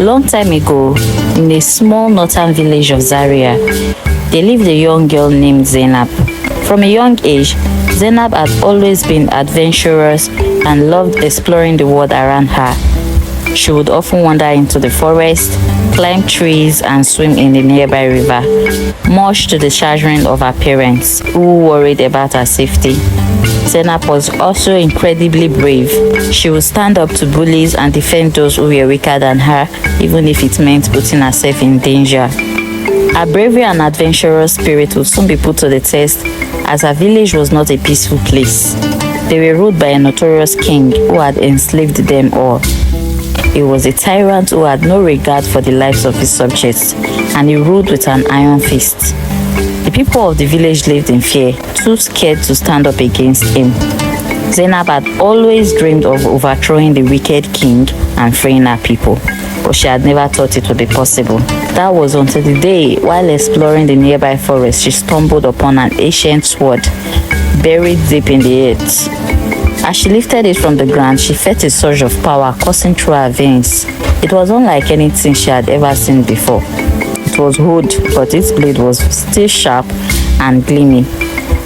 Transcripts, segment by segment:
Long time ago, in a small northern village of Zaria, there lived a young girl named Zainab. From a young age, Zainab had always been adventurous and loved exploring the world around her. She would often wander into the forest, climb trees, and swim in the nearby river, much to the chagrin of her parents, who worried about her safety. Zainab was also incredibly brave. She would stand up to bullies and defend those who were weaker than her, even if it meant putting herself in danger. Her bravery and adventurous spirit would soon be put to the test, as her village was not a peaceful place. They were ruled by a notorious king who had enslaved them all. He was a tyrant who had no regard for the lives of his subjects, and he ruled with an iron fist. The people of the village lived in fear, too scared to stand up against him. Zainab had always dreamed of overthrowing the wicked king and freeing her people, but she had never thought it would be possible. That was until the day, while exploring the nearby forest, she stumbled upon an ancient sword buried deep in the earth. As she lifted it from the ground, she felt a surge of power coursing through her veins. It was unlike anything she had ever seen before. It was wood, but its blade was still sharp and gleaming.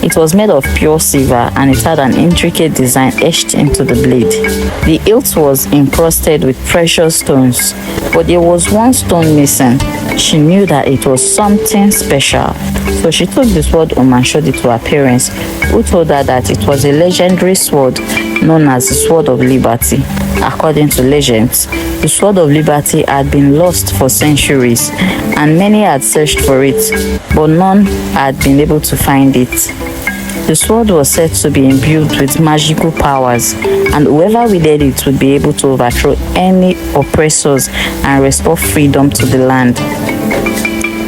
It was made of pure silver, and it had an intricate design etched into the blade. The hilt was encrusted with precious stones, but there was one stone missing. She knew that it was something special. So she took the sword home and showed it to her parents, who told her that it was a legendary sword known as the Sword of Liberty. According to legends, the Sword of Liberty had been lost for centuries, and many had searched for it, but none had been able to find it. The sword was said to be imbued with magical powers, and whoever wielded it would be able to overthrow any oppressors and restore freedom to the land.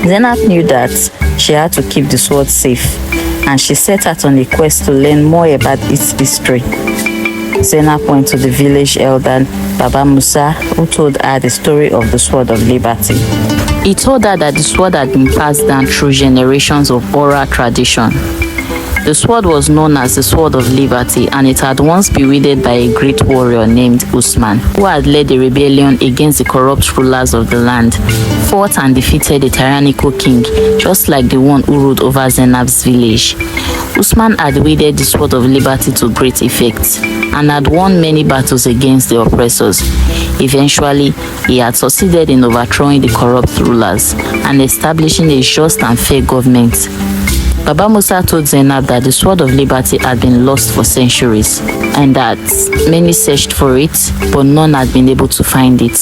Zainab knew that she had to keep the sword safe, and she set out on a quest to learn more about its history. Zainab went to the village elder, Baba Musa, who told her the story of the Sword of Liberty. He told her that the sword had been passed down through generations of oral tradition. The sword was known as the Sword of Liberty, and it had once been wielded by a great warrior named Usman, who had led a rebellion against the corrupt rulers of the land, fought and defeated a tyrannical king, just like the one who ruled over Zainab's village. Usman had wielded the Sword of Liberty to great effect, and had won many battles against the oppressors. Eventually, he had succeeded in overthrowing the corrupt rulers and establishing a just and fair government. Baba Musa told Zainab that the Sword of Liberty had been lost for centuries, and that many searched for it, but none had been able to find it.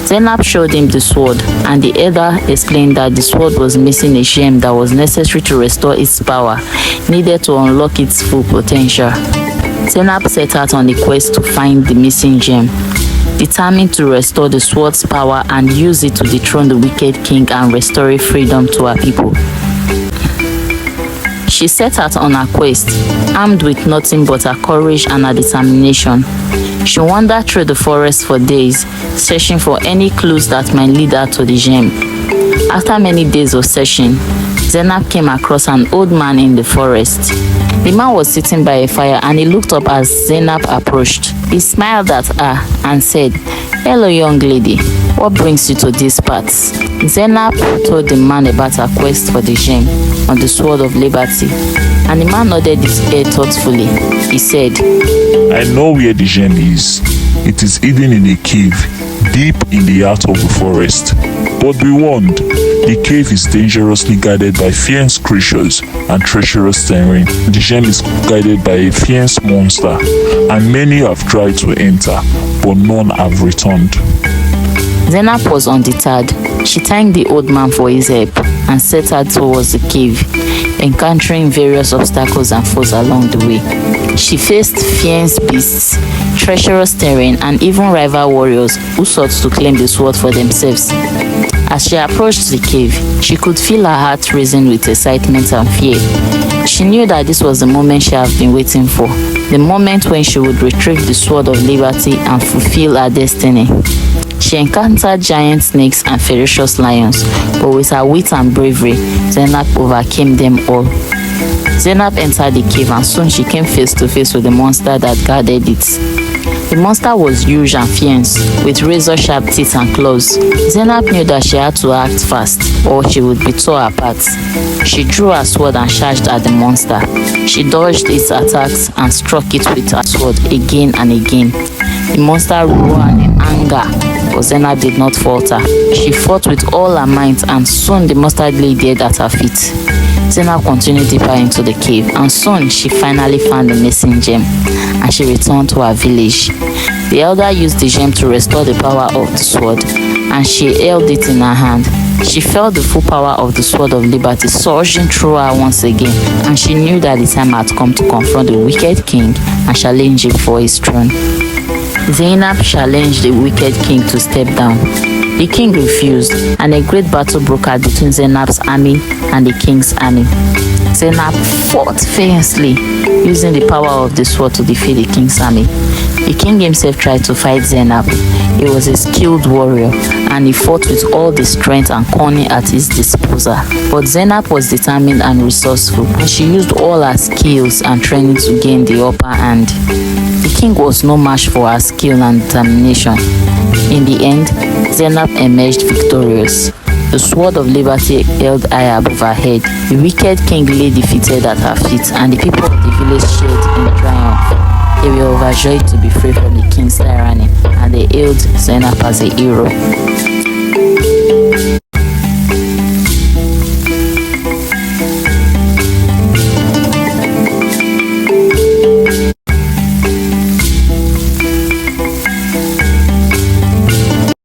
Zainab showed him the sword, and the elder explained that the sword was missing a gem that was necessary to restore its power, needed to unlock its full potential. Zainab set out on a quest to find the missing gem, determined to restore the sword's power and use it to dethrone the wicked king and restore freedom to her people. She set out on her quest, armed with nothing but her courage and her determination. She wandered through the forest for days, searching for any clues that might lead her to the gem. After many days of searching, Zainab came across an old man in the forest. The man was sitting by a fire, and he looked up as Zainab approached. He smiled at her and said, "Hello, young lady. What brings you to these parts?" Zainab told the man about her quest for the gem on the Sword of Liberty, and the man nodded his head thoughtfully. He said, "I know where the gem is. It is hidden in a cave, deep in the heart of the forest. But be warned, the cave is dangerously guarded by fierce creatures and treacherous terrain. The gem is guarded by a fierce monster, and many have tried to enter, but none have returned." Zainab was undeterred. She thanked the old man for his help and set out towards the cave, encountering various obstacles and foes along the way. She faced fierce beasts, treacherous terrain, and even rival warriors who sought to claim the sword for themselves. As she approached the cave, she could feel her heart racing with excitement and fear. She knew that this was the moment she had been waiting for, the moment when she would retrieve the Sword of Liberty and fulfill her destiny. She encountered giant snakes and ferocious lions, but with her wit and bravery, Zainab overcame them all. Zainab entered the cave, and soon she came face to face with the monster that guarded it. The monster was huge and fierce, with razor-sharp teeth and claws. Zainab knew that she had to act fast, or she would be torn apart. She drew her sword and charged at the monster. She dodged its attacks and struck it with her sword again and again. The monster roared in anger, but Zainab did not falter. She fought with all her might, and soon the monster lay dead at her feet. Zainab continued deeper into the cave, and soon she finally found the missing gem, and she returned to her village. The elder used the gem to restore the power of the sword, and she held it in her hand. She felt the full power of the sword of liberty surging through her once again, and she knew that the time had come to confront the wicked king and challenge him for his throne. Zainab challenged the wicked king to step down. The king refused, and a great battle broke out between Zainab's army and the king's army. Zainab fought fiercely, using the power of the sword to defeat the king's army. The king himself tried to fight Zainab. He was a skilled warrior, and he fought with all the strength and cunning at his disposal. But Zainab was determined and resourceful, and she used all her skills and training to gain the upper hand. The king was no match for her skill and determination. In the end, Zainab emerged victorious. The sword of liberty held high above her head. The wicked king lay defeated at her feet, and the people of the village shared in triumph. They were overjoyed to be free from the king's tyranny, and they hailed Zainab as a hero.